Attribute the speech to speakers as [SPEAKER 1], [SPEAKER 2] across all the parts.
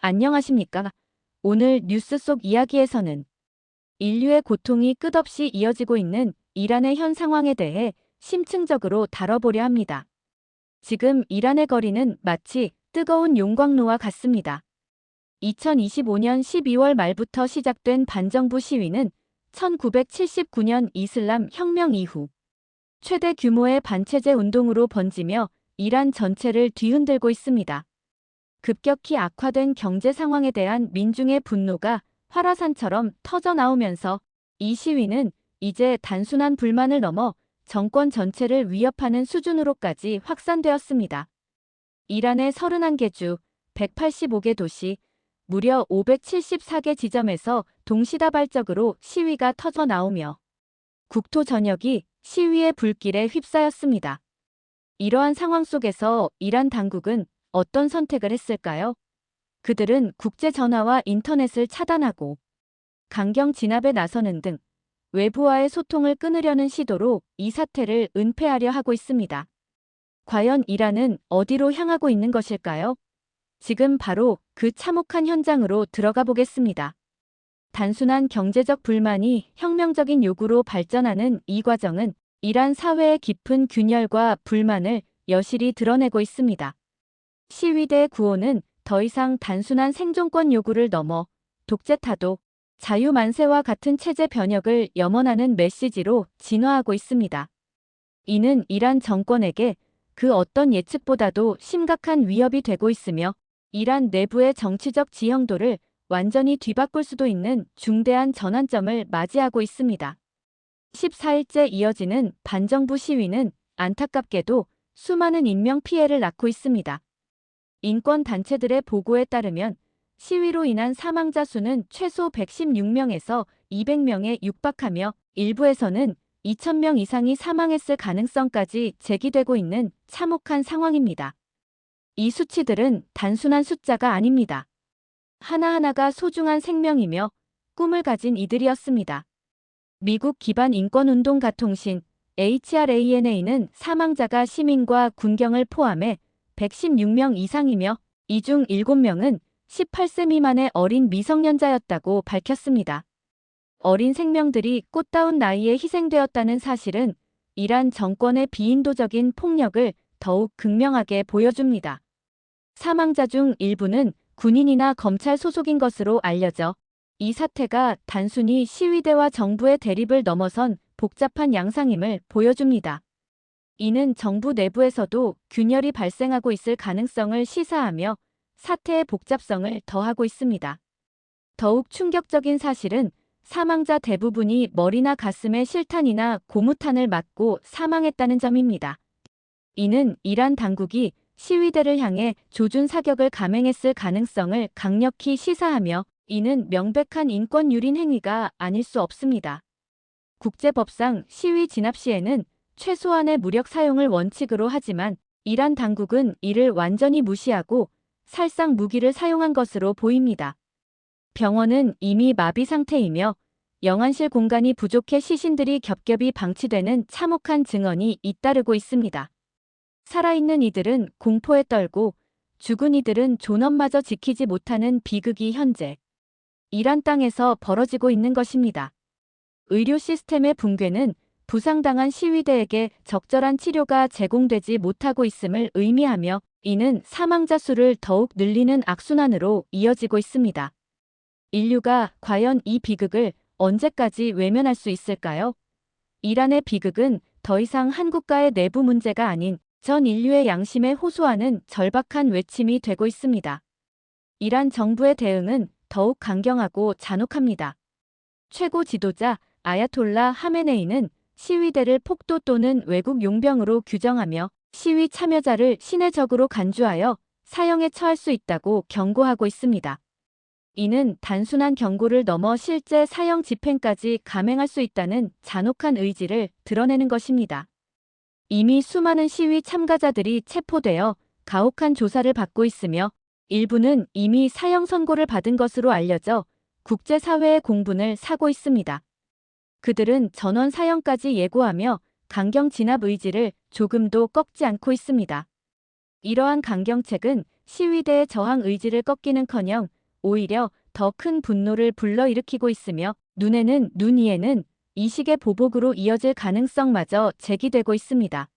[SPEAKER 1] 안녕하십니까? 오늘 뉴스 속 이야기에서는 인류의 고통이 끝없이 이어지고 있는 이란의 현 상황에 대해 심층적으로 다뤄보려 합니다. 지금 이란의 거리는 마치 뜨거운 용광로와 같습니다. 2025년 12월 말부터 시작된 반정부 시위는 1979년 이슬람 혁명 이후 최대 규모의 반체제 운동으로 번지며 이란 전체를 뒤흔들고 있습니다. 급격히 악화된 경제 상황에 대한 민중의 분노가 활화산처럼 터져나오면서 이 시위는 이제 단순한 불만을 넘어 정권 전체를 위협하는 수준으로까지 확산되었습니다. 이란의 31개 주, 185개 도시, 무려 574개 지점에서 동시다발적으로 시위가 터져나오며 국토 전역이 시위의 불길에 휩싸였습니다. 이러한 상황 속에서 이란 당국은 어떤 선택을 했을까요? 그들은 국제 전화와 인터넷을 차단하고 강경 진압에 나서는 등 외부와의 소통을 끊으려는 시도로 이 사태를 은폐하려 하고 있습니다. 과연 이란은 어디로 향하고 있는 것일까요? 지금 바로 그 참혹한 현장으로 들어가 보겠습니다. 단순한 경제적 불만이 혁명적인 요구로 발전하는 이 과정은 이란 사회의 깊은 균열과 불만을 여실히 드러내고 있습니다. 시위대 구호는 더 이상 단순한 생존권 요구를 넘어 독재 타도, 자유 만세와 같은 체제 변혁을 염원하는 메시지로 진화하고 있습니다. 이는 이란 정권에게 그 어떤 예측보다도 심각한 위협이 되고 있으며 이란 내부의 정치적 지형도를 완전히 뒤바꿀 수도 있는 중대한 전환점을 맞이하고 있습니다. 14일째 이어지는 반정부 시위는 안타깝게도 수많은 인명피해를 낳고 있습니다. 인권단체들의 보고에 따르면 시위로 인한 사망자 수는 최소 116명에서 200명에 육박하며 일부에서는 2,000명 이상이 사망했을 가능성까지 제기되고 있는 참혹한 상황입니다. 이 수치들은 단순한 숫자가 아닙니다. 하나하나가 소중한 생명이며 꿈을 가진 이들이었습니다. 미국 기반 인권운동가 통신 HRANA는 사망자가 시민과 군경을 포함해 116명 이상이며 이 중 7명은 18세 미만의 어린 미성년자였다고 밝혔습니다. 어린 생명들이 꽃다운 나이에 희생되었다는 사실은 이란 정권의 비인도적인 폭력을 더욱 극명하게 보여줍니다. 사망자 중 일부는 군인이나 검찰 소속인 것으로 알려져 이 사태가 단순히 시위대와 정부의 대립을 넘어선 복잡한 양상임을 보여줍니다. 이는 정부 내부에서도 균열이 발생하고 있을 가능성을 시사하며 사태의 복잡성을 더하고 있습니다. 더욱 충격적인 사실은 사망자 대부분이 머리나 가슴에 실탄이나 고무탄을 맞고 사망했다는 점입니다. 이는 이란 당국이 시위대를 향해 조준 사격을 감행했을 가능성을 강력히 시사하며 이는 명백한 인권 유린 행위가 아닐 수 없습니다. 국제법상 시위 진압 시에는 최소한의 무력 사용을 원칙으로 하지만 이란 당국은 이를 완전히 무시하고 살상 무기를 사용한 것으로 보입니다. 병원은 이미 마비 상태이며 영안실 공간이 부족해 시신들이 겹겹이 방치되는 참혹한 증언이 잇따르고 있습니다. 살아있는 이들은 공포에 떨고 죽은 이들은 존엄마저 지키지 못하는 비극이 현재 이란 땅에서 벌어지고 있는 것입니다. 의료 시스템의 붕괴는 부상당한 시위대에게 적절한 치료가 제공되지 못하고 있음을 의미하며 이는 사망자 수를 더욱 늘리는 악순환으로 이어지고 있습니다. 인류가 과연 이 비극을 언제까지 외면할 수 있을까요? 이란의 비극은 더 이상 한 국가의 내부 문제가 아닌 전 인류의 양심에 호소하는 절박한 외침이 되고 있습니다. 이란 정부의 대응은 더욱 강경하고 잔혹합니다. 최고 지도자 아야톨라 하메네이는 시위대를 폭도 또는 외국 용병으로 규정하며 시위 참여자를 신의 적으로 간주하여 사형에 처할 수 있다고 경고하고 있습니다. 이는 단순한 경고를 넘어 실제 사형 집행까지 감행할 수 있다는 잔혹한 의지를 드러내는 것입니다. 이미 수많은 시위 참가자들이 체포되어 가혹한 조사를 받고 있으며 일부는 이미 사형 선고를 받은 것으로 알려져 국제사회의 공분을 사고 있습니다. 그들은 전원 사형까지 예고하며 강경 진압 의지를 조금도 꺾지 않고 있습니다. 이러한 강경책은 시위대의 저항 의지를 꺾기는커녕 오히려 더 큰 분노를 불러일으키고 있으며 눈에는 눈 위에는 이식의 보복으로 이어질 가능성마저 제기되고 있습니다.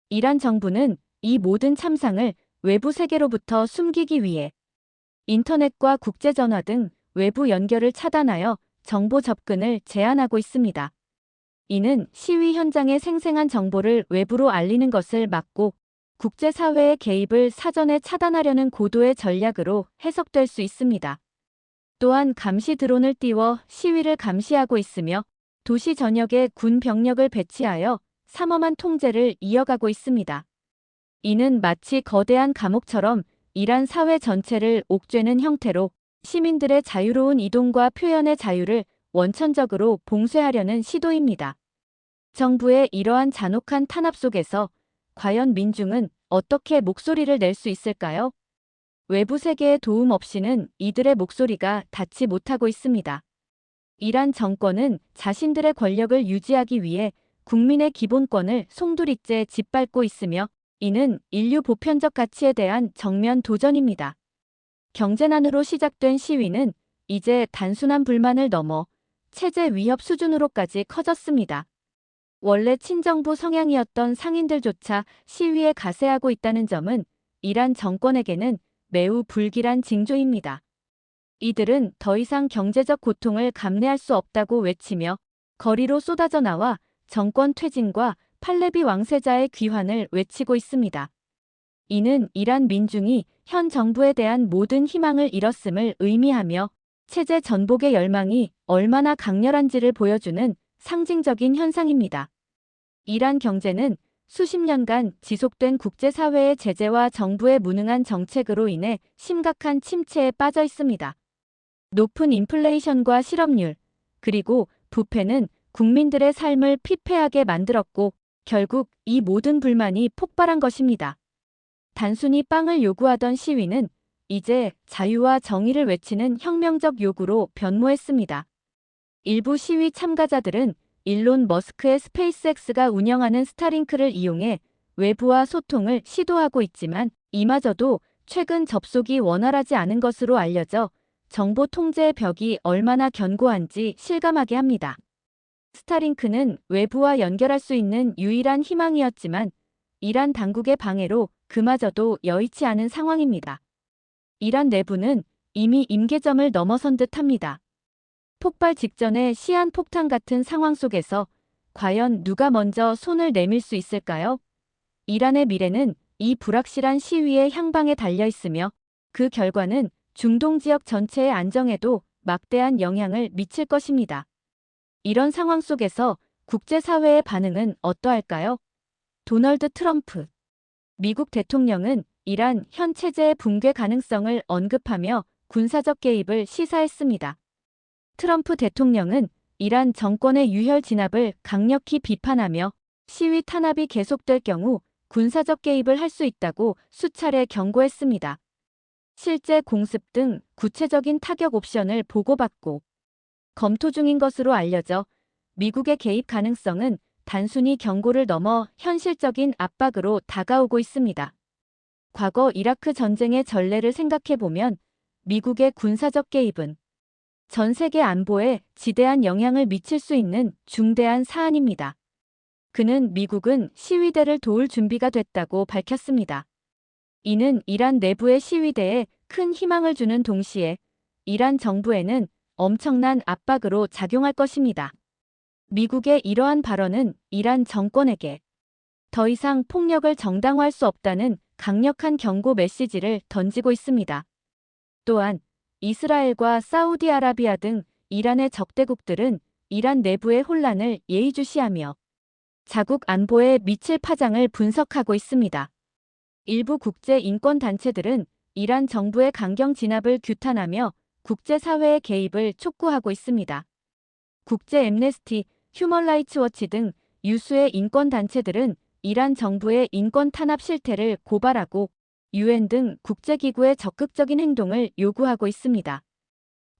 [SPEAKER 1] 이란 정부는 이 모든 참상을 외부 세계로부터 숨기기 위해 인터넷과 국제전화 등 외부 연결을 차단하여 정보 접근을 제한하고 있습니다. 이는 시위 현장의 생생한 정보를 외부로 알리는 것을 막고 국제사회의 개입을 사전에 차단하려는 고도의 전략으로 해석될 수 있습니다. 또한 감시 드론을 띄워 시위를 감시하고 있으며 도시 전역에 군 병력을 배치하여 삼엄한 통제를 이어가고 있습니다. 이는 마치 거대한 감옥처럼 이란 사회 전체를 옥죄는 형태로 시민들의 자유로운 이동과 표현의 자유를 원천적으로 봉쇄하려는 시도입니다. 정부의 이러한 잔혹한 탄압 속에서 과연 민중은 어떻게 목소리를 낼 수 있을까요? 외부 세계의 도움 없이는 이들의 목소리가 닿지 못하고 있습니다. 이란 정권은 자신들의 권력을 유지하기 위해 국민의 기본권을 송두리째 짓밟고 있으며 이는 인류 보편적 가치에 대한 정면 도전입니다. 경제난으로 시작된 시위는 이제 단순한 불만을 넘어 체제 위협 수준으로까지 커졌습니다. 원래 친정부 성향이었던 상인들조차 시위에 가세하고 있다는 점은 이란 정권에게는 매우 불길한 징조입니다. 이들은 더 이상 경제적 고통을 감내할 수 없다고 외치며 거리로 쏟아져 나와 정권 퇴진과 팔레비 왕세자의 귀환을 외치고 있습니다. 이는 이란 민중이 현 정부에 대한 모든 희망을 잃었음을 의미하며 체제 전복의 열망이 얼마나 강렬한지를 보여주는 상징적인 현상입니다. 이란 경제는 수십 년간 지속된 국제사회의 제재와 정부의 무능한 정책으로 인해 심각한 침체에 빠져 있습니다. 높은 인플레이션과 실업률, 그리고 부패는 국민들의 삶을 피폐하게 만들었고 결국 이 모든 불만이 폭발한 것입니다. 단순히 빵을 요구하던 시위는 이제 자유와 정의를 외치는 혁명적 요구로 변모했습니다. 일부 시위 참가자들은 일론 머스크의 스페이스X가 운영하는 스타링크를 이용해 외부와 소통을 시도하고 있지만 이마저도 최근 접속이 원활하지 않은 것으로 알려져 정보 통제의 벽이 얼마나 견고한지 실감하게 합니다. 스타링크는 외부와 연결할 수 있는 유일한 희망이었지만 이란 당국의 방해로 그마저도 여의치 않은 상황입니다. 이란 내부는 이미 임계점을 넘어선 듯합니다. 폭발 직전의 시한폭탄 같은 상황 속에서 과연 누가 먼저 손을 내밀 수 있을까요? 이란의 미래는 이 불확실한 시위의 향방에 달려 있으며 그 결과는 중동 지역 전체의 안정에도 막대한 영향을 미칠 것입니다. 이런 상황 속에서 국제사회의 반응은 어떠할까요? 도널드 트럼프 미국 대통령은 이란 현 체제의 붕괴 가능성을 언급하며 군사적 개입을 시사했습니다. 트럼프 대통령은 이란 정권의 유혈 진압을 강력히 비판하며 시위 탄압이 계속될 경우 군사적 개입을 할 수 있다고 수차례 경고했습니다. 실제 공습 등 구체적인 타격 옵션을 보고받고 검토 중인 것으로 알려져 미국의 개입 가능성은 단순히 경고를 넘어 현실적인 압박으로 다가오고 있습니다. 과거 이라크 전쟁의 전례를 생각해보면 미국의 군사적 개입은 전 세계 안보에 지대한 영향을 미칠 수 있는 중대한 사안입니다. 그는 미국은 시위대를 도울 준비가 됐다고 밝혔습니다. 이는 이란 내부의 시위대에 큰 희망을 주는 동시에 이란 정부에는 엄청난 압박으로 작용할 것입니다. 미국의 이러한 발언은 이란 정권에게 더 이상 폭력을 정당화할 수 없다는 강력한 경고 메시지를 던지고 있습니다. 또한 이스라엘과 사우디아라비아 등 이란의 적대국들은 이란 내부의 혼란을 예의주시하며 자국 안보에 미칠 파장을 분석하고 있습니다. 일부 국제 인권단체들은 이란 정부의 강경 진압을 규탄하며 국제사회의 개입을 촉구하고 있습니다. 국제 앰네스티, 휴먼 라이츠 워치 등 유수의 인권단체들은 이란 정부의 인권 탄압 실태를 고발하고 유엔 등 국제기구의 적극적인 행동을 요구하고 있습니다.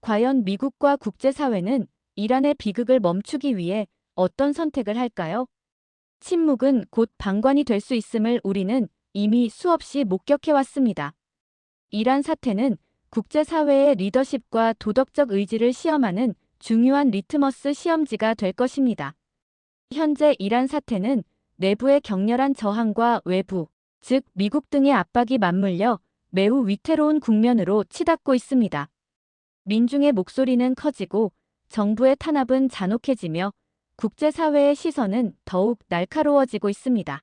[SPEAKER 1] 과연 미국과 국제사회는 이란의 비극을 멈추기 위해 어떤 선택을 할까요? 침묵은 곧 방관이 될 수 있음을 우리는 이미 수없이 목격해왔습니다. 이란 사태는 국제사회의 리더십과 도덕적 의지를 시험하는 중요한 리트머스 시험지가 될 것입니다. 현재 이란 사태는 내부의 격렬한 저항과 외부, 즉 미국 등의 압박이 맞물려 매우 위태로운 국면으로 치닫고 있습니다. 민중의 목소리는 커지고 정부의 탄압은 잔혹해지며 국제사회의 시선은 더욱 날카로워지고 있습니다.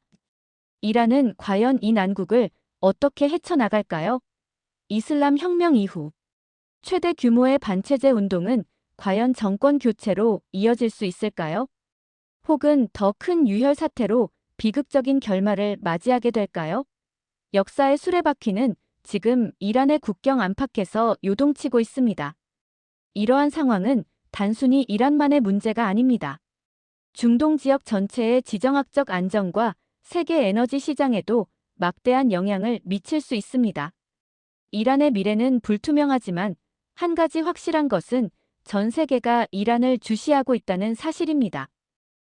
[SPEAKER 1] 이란은 과연 이 난국을 어떻게 헤쳐나갈까요? 이슬람 혁명 이후 최대 규모의 반체제 운동은 과연 정권 교체로 이어질 수 있을까요? 혹은 더 큰 유혈 사태로 비극적인 결말을 맞이하게 될까요? 역사의 수레바퀴는 지금 이란의 국경 안팎에서 요동치고 있습니다. 이러한 상황은 단순히 이란만의 문제가 아닙니다. 중동 지역 전체의 지정학적 안정과 세계 에너지 시장에도 막대한 영향을 미칠 수 있습니다. 이란의 미래는 불투명하지만 한 가지 확실한 것은 전 세계가 이란을 주시하고 있다는 사실입니다.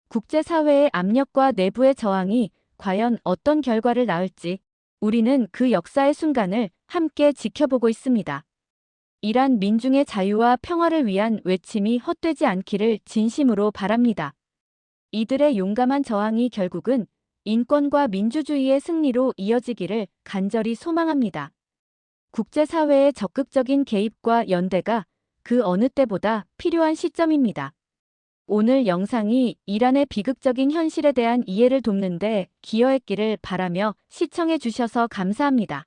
[SPEAKER 1] 국제사회의 압력과 내부의 저항이 과연 어떤 결과를 낳을지 우리는 그 역사의 순간을 함께 지켜보고 있습니다. 이란 민중의 자유와 평화를 위한 외침이 헛되지 않기를 진심으로 바랍니다. 이들의 용감한 저항이 결국은 인권과 민주주의의 승리로 이어지기를 간절히 소망합니다. 국제사회의 적극적인 개입과 연대가 그 어느 때보다 필요한 시점입니다. 오늘 영상이 이란의 비극적인 현실에 대한 이해를 돕는 데 기여했기를 바라며 시청해 주셔서 감사합니다.